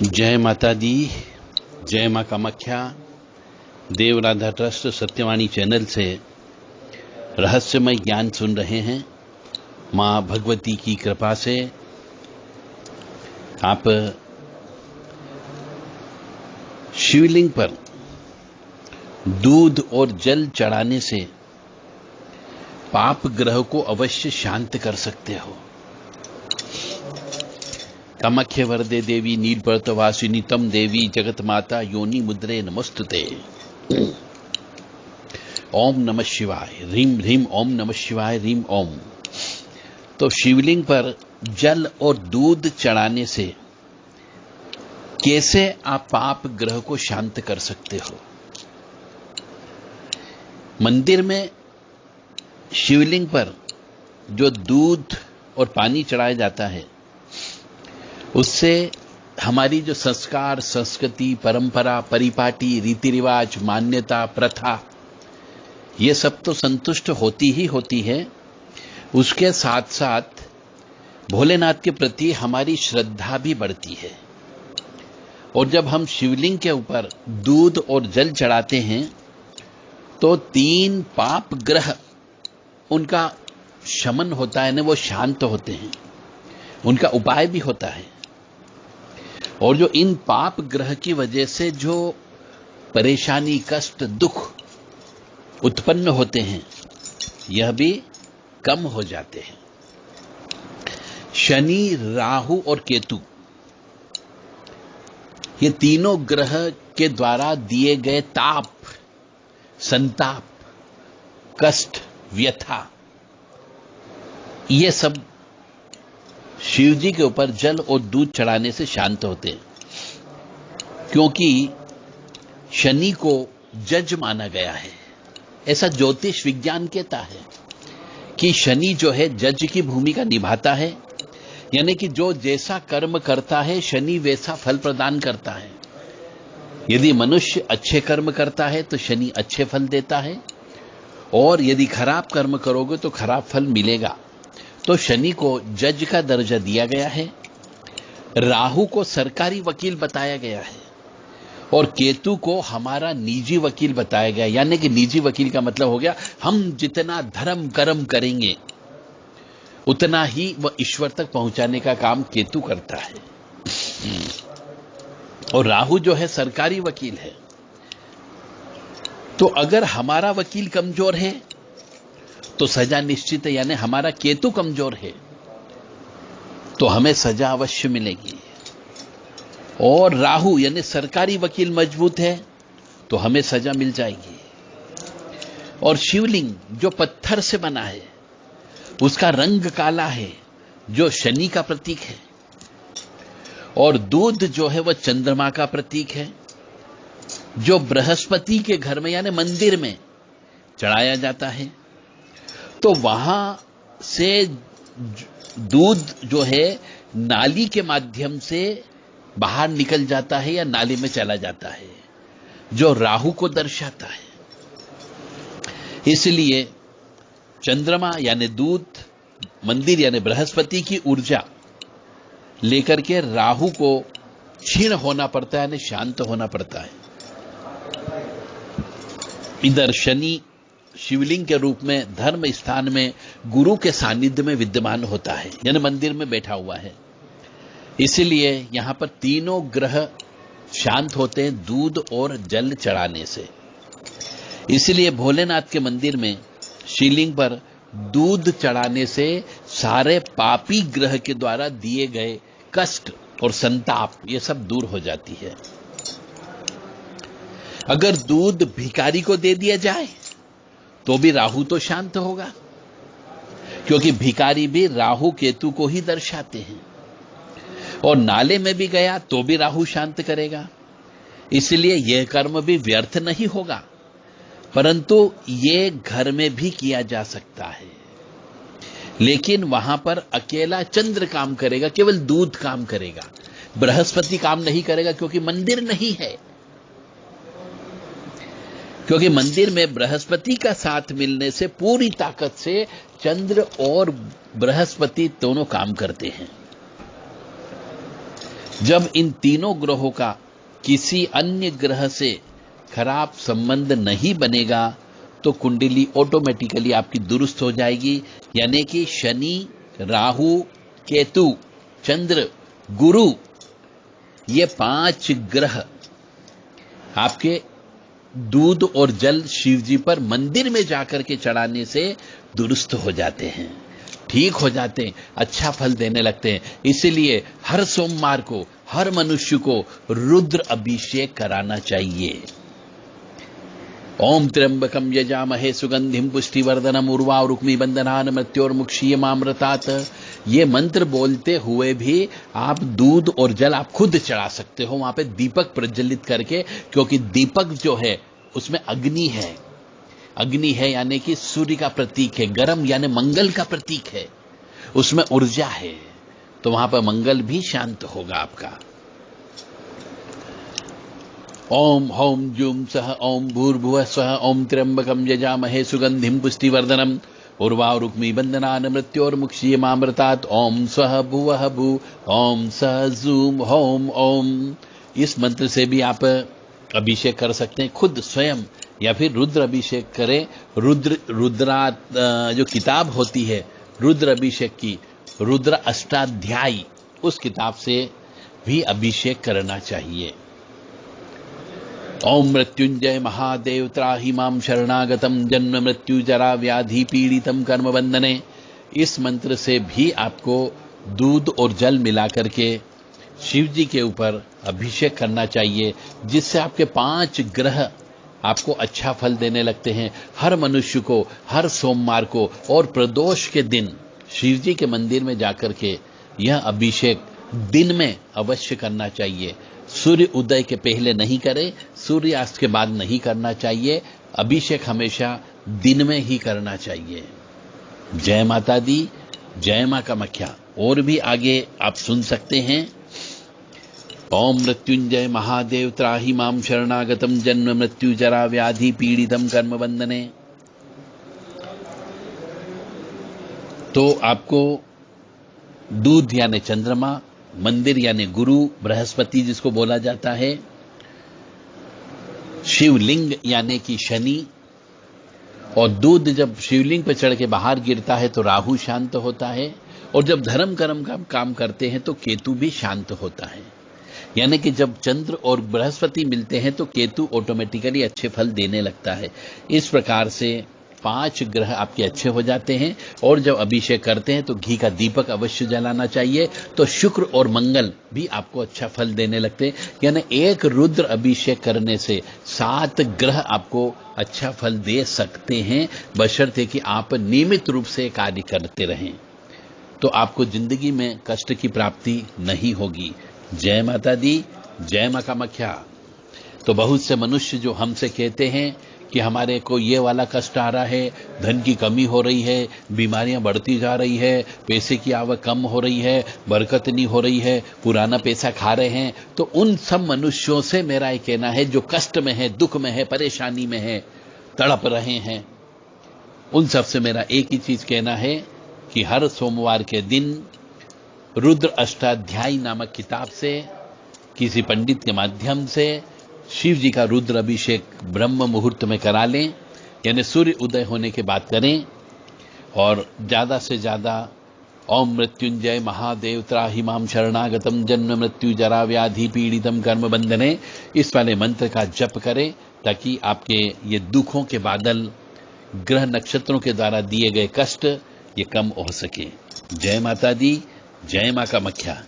जय माता दी, जय मां कामाख्या। देव राधा ट्रस्ट सत्यवाणी चैनल से रहस्यमय ज्ञान सुन रहे हैं। मां भगवती की कृपा से आप शिवलिंग पर दूध और जल चढ़ाने से पाप ग्रह को अवश्य शांत कर सकते हो। कामाख्य वरदे देवी नीलपर्वतवासिनी तम देवी जगत माता योनि मुद्रे नमस्तुते। ओम नमः शिवाय, रीम रीम ओम नमः शिवाय, रीम ओम। तो शिवलिंग पर जल और दूध चढ़ाने से कैसे आप पाप ग्रह को शांत कर सकते हो। मंदिर में शिवलिंग पर जो दूध और पानी चढ़ाया जाता है, उससे हमारी जो संस्कार, संस्कृति, परंपरा, परिपाटी, रीति रिवाज, मान्यता, प्रथा, ये सब तो संतुष्ट होती ही होती है। उसके साथ साथ भोलेनाथ के प्रति हमारी श्रद्धा भी बढ़ती है। और जब हम शिवलिंग के ऊपर दूध और जल चढ़ाते हैं तो 3 पाप ग्रह उनका शमन होता है ना, वो शांत होते हैं, उनका उपाय भी होता है। और जो इन पाप ग्रह की वजह से जो परेशानी, कष्ट, दुख उत्पन्न होते हैं, यह भी कम हो जाते हैं। शनि, राहु और केतु, ये तीनों ग्रह के द्वारा दिए गए ताप, संताप, कष्ट, व्यथा, ये सब शिव जी के ऊपर जल और दूध चढ़ाने से शांत होते हैं। क्योंकि शनि को जज माना गया है। ऐसा ज्योतिष विज्ञान कहता है कि शनि जो है जज की भूमिका निभाता है। यानी कि जो जैसा कर्म करता है शनि वैसा फल प्रदान करता है। यदि मनुष्य अच्छे कर्म करता है तो शनि अच्छे फल देता है, और यदि खराब कर्म करोगे तो खराब फल मिलेगा। तो शनि को जज का दर्जा दिया गया है, राहु को सरकारी वकील बताया गया है, और केतु को हमारा निजी वकील बताया गया। यानी कि निजी वकील का मतलब हो गया, हम जितना धर्म कर्म करेंगे उतना ही वह ईश्वर तक पहुंचाने का काम केतु करता है। और राहु जो है सरकारी वकील है। तो अगर हमारा वकील कमजोर है तो सजा निश्चित है। यानी हमारा केतु कमजोर है तो हमें सजा अवश्य मिलेगी। और राहु यानी सरकारी वकील मजबूत है तो हमें सजा मिल जाएगी। और शिवलिंग जो पत्थर से बना है, उसका रंग काला है, जो शनि का प्रतीक है। और दूध जो है वह चंद्रमा का प्रतीक है, जो बृहस्पति के घर में यानी मंदिर में चढ़ाया जाता है। तो वहां से दूध जो है नाली के माध्यम से बाहर निकल जाता है या नाली में चला जाता है, जो राहु को दर्शाता है। इसलिए चंद्रमा यानी दूध, मंदिर यानी बृहस्पति की ऊर्जा लेकर के राहु को क्षीण होना पड़ता है, यानी शांत होना पड़ता है। इधर शनि शिवलिंग के रूप में धर्म स्थान में गुरु के सानिध्य में विद्यमान होता है, यानी मंदिर में बैठा हुआ है। इसलिए यहां पर तीनों ग्रह शांत होते हैं दूध और जल चढ़ाने से। इसलिए भोलेनाथ के मंदिर में शिवलिंग पर दूध चढ़ाने से सारे पापी ग्रह के द्वारा दिए गए कष्ट और संताप, ये सब दूर हो जाती है। अगर दूध भिखारी को दे दिया जाए तो भी राहु तो शांत होगा, क्योंकि भिखारी भी राहु केतु को ही दर्शाते हैं। और नाले में भी गया तो भी राहु शांत करेगा। इसलिए यह कर्म भी व्यर्थ नहीं होगा, परंतु यह घर में भी किया जा सकता है। लेकिन वहां पर अकेला चंद्र काम करेगा, केवल दूध काम करेगा, बृहस्पति काम नहीं करेगा, क्योंकि मंदिर नहीं है। क्योंकि मंदिर में बृहस्पति का साथ मिलने से पूरी ताकत से चंद्र और बृहस्पति दोनों काम करते हैं। जब इन तीनों ग्रहों का किसी अन्य ग्रह से खराब संबंध नहीं बनेगा तो कुंडली ऑटोमेटिकली आपकी दुरुस्त हो जाएगी। यानी कि शनि, राहु, केतु, चंद्र, गुरु, ये 5 ग्रह आपके दूध और जल शिव जी पर मंदिर में जाकर के चढ़ाने से दुरुस्त हो जाते हैं, ठीक हो जाते हैं, अच्छा फल देने लगते हैं। इसीलिए हर सोमवार को हर मनुष्य को रुद्र अभिषेक कराना चाहिए। ओम त्र्यंबकम यजामहे सुगंधिम पुष्टिवर्धनम उर्वारुक्मी बंधनान मृत्योर्मुक्षीयमामृतात्। ये मंत्र बोलते हुए भी आप दूध और जल आप खुद चढ़ा सकते हो वहां पे दीपक प्रज्वलित करके, क्योंकि दीपक जो है उसमें अग्नि है। अग्नि है यानी कि सूर्य का प्रतीक है, गर्म यानी मंगल का प्रतीक है, उसमें ऊर्जा है, तो वहां पर मंगल भी शांत होगा आपका। ओम हौम जूम सह ओम भूर्भुवः स्वः ओम त्र्यंबकम यजामहे सुगंधिम पुष्टिवर्धनम उर्वारुक्मी बंधनान मृत्योर्मुक्षीयमामृतात्। ओम स्वः भुवः भू ओम सह जूम होम ओम। इस मंत्र से भी आप अभिषेक कर सकते हैं खुद स्वयं, या फिर रुद्र अभिषेक करें। रुद्रा जो किताब होती है रुद्र अभिषेक की, रुद्र अष्टाध्यायी, उस किताब से भी अभिषेक करना चाहिए। ओम मृत्युंजय महादेव त्राहि मां शरणागतम जन्म मृत्यु जरा व्याधि पीड़ितम कर्म बंधने। इस मंत्र से भी आपको दूध और जल मिलाकर के शिव जी के ऊपर अभिषेक करना चाहिए, जिससे आपके 5 ग्रह आपको अच्छा फल देने लगते हैं। हर मनुष्य को हर सोमवार को और प्रदोष के दिन शिव जी के मंदिर में जाकर के यह अभिषेक दिन में अवश्य करना चाहिए। सूर्य उदय के पहले नहीं करें, सूर्यास्त के बाद नहीं करना चाहिए। अभिषेक हमेशा दिन में ही करना चाहिए। जय माता दी, जय मां कामाख्या। और भी आगे आप सुन सकते हैं। ओम मृत्युंजय महादेव त्राहि मां शरणागतम जन्म मृत्यु जरा व्याधि पीड़ितम कर्म बंधने। तो आपको दूध यानी चंद्रमा, मंदिर यानी गुरु बृहस्पति जिसको बोला जाता है, शिवलिंग यानी कि शनि, और दूध जब शिवलिंग पर चढ़ के बाहर गिरता है तो राहु शांत होता है, और जब धर्म कर्म का काम करते हैं तो केतु भी शांत होता है। यानी कि जब चंद्र और बृहस्पति मिलते हैं तो केतु ऑटोमेटिकली अच्छे फल देने लगता है। इस प्रकार से 5 ग्रह आपके अच्छे हो जाते हैं। और जब अभिषेक करते हैं तो घी का दीपक अवश्य जलाना चाहिए, तो शुक्र और मंगल भी आपको अच्छा फल देने लगते हैं। यानी एक रुद्र अभिषेक करने से 7 ग्रह आपको अच्छा फल दे सकते हैं, बशर्ते कि आप नियमित रूप से कार्य करते रहें, तो आपको जिंदगी में कष्ट की प्राप्ति नहीं होगी। जय माता दी, जय मां कामाख्या। तो बहुत से मनुष्य जो हमसे कहते हैं कि हमारे को ये वाला कष्ट आ रहा है, धन की कमी हो रही है, बीमारियां बढ़ती जा रही है, पैसे की आवक कम हो रही है, बरकत नहीं हो रही है, पुराना पैसा खा रहे हैं, तो उन सब मनुष्यों से मेरा ये कहना है जो कष्ट में है, दुख में है, परेशानी में है, तड़प रहे हैं, उन सब से मेरा एक ही चीज कहना है कि हर सोमवार के दिन रुद्र अष्टाध्यायी नामक किताब से किसी पंडित के माध्यम से शिव जी का रुद्र अभिषेक ब्रह्म मुहूर्त में करा लें, यानी सूर्य उदय होने के बाद करें। और ज्यादा से ज्यादा ओम मृत्युंजय महादेव त्राहि मां शरणागतम जन्म मृत्यु जरा व्याधि पीड़ितम कर्म बंधने, इस वाले मंत्र का जप करें, ताकि आपके ये दुखों के बादल, ग्रह नक्षत्रों के द्वारा दिए गए कष्ट ये कम हो सके। जय माता दी, जय मां कामाख्या।